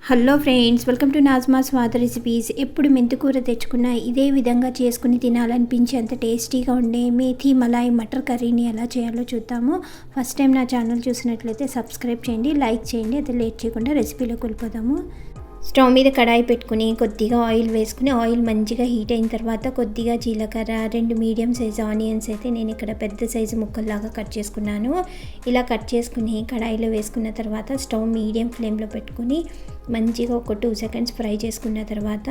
Hello friends, welcome to Nazma Swaad recipes. ఎప్పుడు మెంతికూర తెచ్చుకున్నా ఇదే విధంగా చేసుకుని తినాలనిపించేంత టేస్టీగా ఉండే మేథీ మలాయ్ మటర్ కర్రీని ఎలా చేయాలో చూద్దాము. ఫస్ట్ టైం నా ఛానల్ చూసినట్లయితే సబ్స్క్రైబ్ చేయండి, లైక్ చేయండి. అది లేట్ చేయకుండా రెసిపీలోకి వెళ్ళిపోదాము. స్టవ్ మీద కడాయి పెట్టుకుని కొద్దిగా ఆయిల్ వేసుకుని ఆయిల్ మంచిగా హీట్ అయిన తర్వాత కొద్దిగా జీలకర్ర, 2 మీడియం సైజు ఆనియన్స్ అయితే నేను ఇక్కడ పెద్ద సైజు ముక్కల్లాగా కట్ చేసుకున్నాను. ఇలా కట్ చేసుకుని కడాయిలో వేసుకున్న తర్వాత స్టవ్ మీడియం ఫ్లేమ్లో పెట్టుకుని మంచిగా ఒక 2 సెకండ్స్ ఫ్రై చేసుకున్న తర్వాత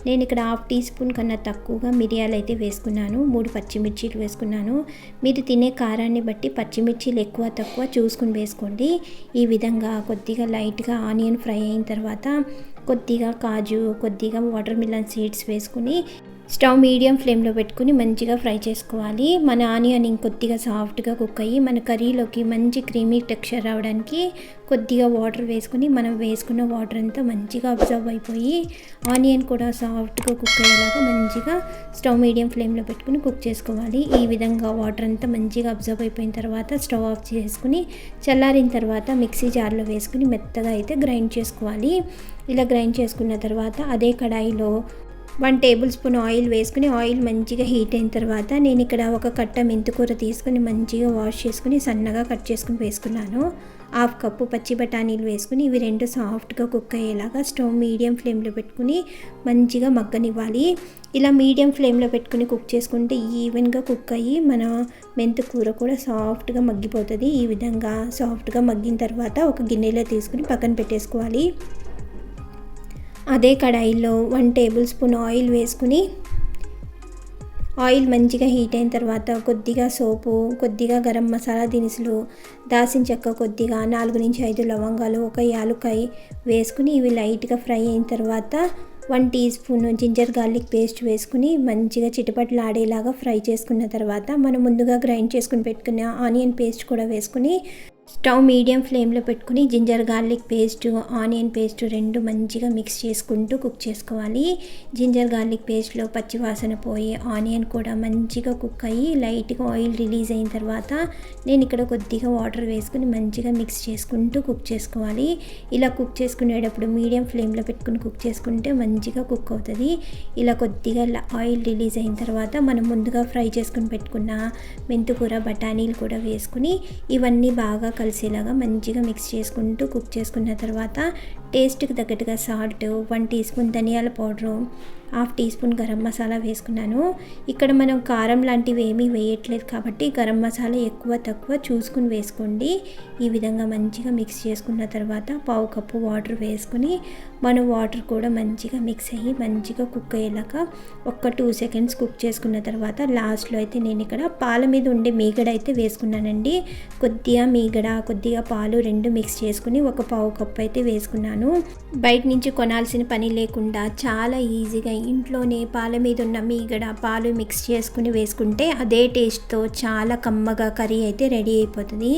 నేను ఇక్కడ 1/2 టీ స్పూన్ కన్నా తక్కువగా మిరియాలు అయితే వేసుకున్నాను. 3 పచ్చిమిర్చీలు వేసుకున్నాను. మీరు తినే కారాన్ని బట్టి పచ్చిమిర్చీలు ఎక్కువ తక్కువ చూసుకుని వేసుకోండి. ఈ విధంగా కొద్దిగా లైట్గా ఆనియన్ ఫ్రై అయిన తర్వాత కొద్దిగా కాజు, కొద్దిగా వాటర్ మిలన్ సీడ్స్ వేసుకుని స్టవ్ మీడియం ఫ్లేమ్లో పెట్టుకుని మంచిగా ఫ్రై చేసుకోవాలి. మన ఆనియన్ ఇంకొద్దిగా సాఫ్ట్గా కుక్ అయ్యి మన కర్రీలోకి మంచి క్రీమీ టెక్స్చర్ రావడానికి కొద్దిగా వాటర్ వేసుకుని మనం వేసుకున్న వాటర్ అంతా మంచిగా అబ్జర్వ్ అయిపోయి ఆనియన్ కూడా సాఫ్ట్గా కుక్ అయ్యేలాగా మంచిగా స్టవ్ మీడియం ఫ్లేమ్లో పెట్టుకుని కుక్ చేసుకోవాలి. ఈ విధంగా వాటర్ అంతా మంచిగా అబ్జర్వ్ అయిపోయిన తర్వాత స్టవ్ ఆఫ్ చేసుకుని చల్లారిన తర్వాత మిక్సీ జార్లో వేసుకుని మెత్తగా అయితే గ్రైండ్ చేసుకోవాలి. ఇలా గ్రైండ్ చేసుకున్న తర్వాత అదే కడాయిలో 1 టేబుల్ స్పూన్ ఆయిల్ వేసుకుని ఆయిల్ మంచిగా హీట్ అయిన తర్వాత నేను ఇక్కడ ఒక కట్ట మెంతికూర తీసుకుని మంచిగా వాష్ చేసుకుని సన్నగా కట్ చేసుకుని వేసుకున్నాను. 1/2 కప్పు పచ్చి బఠానీలు వేసుకుని ఇవి 2 సాఫ్ట్గా కుక్ అయ్యేలాగా స్టవ్ మీడియం ఫ్లేమ్లో పెట్టుకుని మంచిగా మగ్గనివ్వాలి. ఇలా మీడియం ఫ్లేమ్లో పెట్టుకుని కుక్ చేసుకుంటే ఈవెన్గా కుక్ అయ్యి మన మెంతికూర కూడా సాఫ్ట్గా మగ్గిపోతుంది. ఈ విధంగా సాఫ్ట్గా మగ్గిన తర్వాత ఒక గిన్నెలో తీసుకుని పక్కన పెట్టేసుకోవాలి. అదే కడాయిలో 1 టేబుల్ స్పూన్ ఆయిల్ వేసుకుని ఆయిల్ మంచిగా హీట్ అయిన తర్వాత కొద్దిగా సోపు, కొద్దిగా గరం మసాలా దినుసులు, దాల్చిన చెక్క కొద్దిగా, 4 నుంచి 5 లవంగాలు, 1 యాలుక్కాయ వేసుకుని ఇవి లైట్గా ఫ్రై అయిన తర్వాత 1 teaspoon ginger garlic paste వేసుకుని మంచిగా చిటపటలాడేలాగా ఫ్రై చేసుకున్న తర్వాత మనం ముందుగా గ్రైండ్ చేసుకుని పెట్టుకున్న ఆనియన్ పేస్ట్ కూడా వేసుకుని స్టవ్ మీడియం ఫ్లేమ్లో పెట్టుకుని ginger garlic paste, onion paste 2 మంచిగా మిక్స్ చేసుకుంటూ కుక్ చేసుకోవాలి. జింజర్ గార్లిక్ పేస్ట్లో పచ్చివాసన పోయి ఆనియన్ కూడా మంచిగా కుక్ అయ్యి లైట్గా ఆయిల్ రిలీజ్ అయిన తర్వాత నేను ఇక్కడ కొద్దిగా వాటర్ వేసుకుని మంచిగా మిక్స్ చేసుకుంటూ కుక్ చేసుకోవాలి. ఇలా కుక్ చేసుకునేటప్పుడు మీడియం ఫ్లేమ్లో పెట్టుకుని కుక్ చేసుకుంటే మంచిగా కుక్ అవుతుంది. ఇలా కొద్దిగా ఆయిల్ రిలీజ్ అయిన తర్వాత మనం ముందుగా ఫ్రై చేసుకుని పెట్టుకున్న మెంతికూర, బఠానీలు కూడా వేసుకుని ఇవన్నీ బాగా కలిసేలాగా మంచిగా మిక్స్ చేసుకుంటూ కుక్ చేసుకున్న తర్వాత టేస్ట్కి తగ్గట్టుగా సాల్ట్, 1 టీ స్పూన్ ధనియాల powder, 1/2 teaspoon garam masala వేసుకున్నాను. ఇక్కడ మనం కారం లాంటివి ఏమీ వేయట్లేదు కాబట్టి గరం మసాలా ఎక్కువ తక్కువ చూసుకుని వేసుకోండి. ఈ విధంగా మంచిగా మిక్స్ చేసుకున్న తర్వాత 1/2 కప్పు వాటర్ వేసుకుని మనం వాటర్ కూడా మంచిగా మిక్స్ అయ్యి మంచిగా కుక్ అయ్యేలాగా ఒక 2 సెకండ్స్ కుక్ చేసుకున్న తర్వాత లాస్ట్లో అయితే నేను ఇక్కడ పాల మీద ఉండే మీగడ అయితే వేసుకున్నానండి. కొద్దిగా మీగడ, కొద్దిగా పాలు 2 మిక్స్ చేసుకుని ఒక 1/2 కప్పు అయితే వేసుకున్నాను. బయట నుంచి కొనాల్సిన పని లేకుండా చాలా ఈజీగా ఇంట్లోనే పాల మీద ఉన్న మీగడ, పాలు మిక్స్ చేసుకుని వేసుకుంటే అదే టేస్ట్తో చాలా కమ్మగా కర్రీ అయితే రెడీ అయిపోతుంది.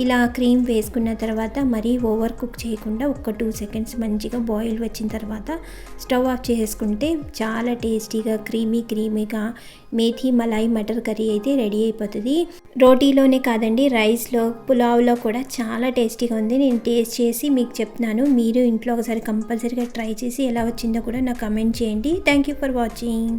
ఇలా క్రీమ్ వేసుకున్న తర్వాత మరీ ఓవర్ కుక్ చేయకుండా ఒక 2 సెకండ్స్ మంచిగా బాయిల్ వచ్చిన తర్వాత స్టవ్ ఆఫ్ చేసుకుంటే చాలా టేస్టీగా క్రీమీగా మేథీ మలాయ్ మటర్ కర్రీ అయితే రెడీ అయిపోతుంది. రోటీలోనే కాదండి, రైస్లో, పులావ్లో కూడా చాలా టేస్టీగా ఉంది. నేను టేస్ట్ చేసి మీకు చెప్తున్నాను. మీరు ఇంట్లో ఒకసారి కంపల్సరీగా ట్రై చేసి ఎలా వచ్చిందో కూడా నాకు కమెంట్ చేయండి. Thank you for watching.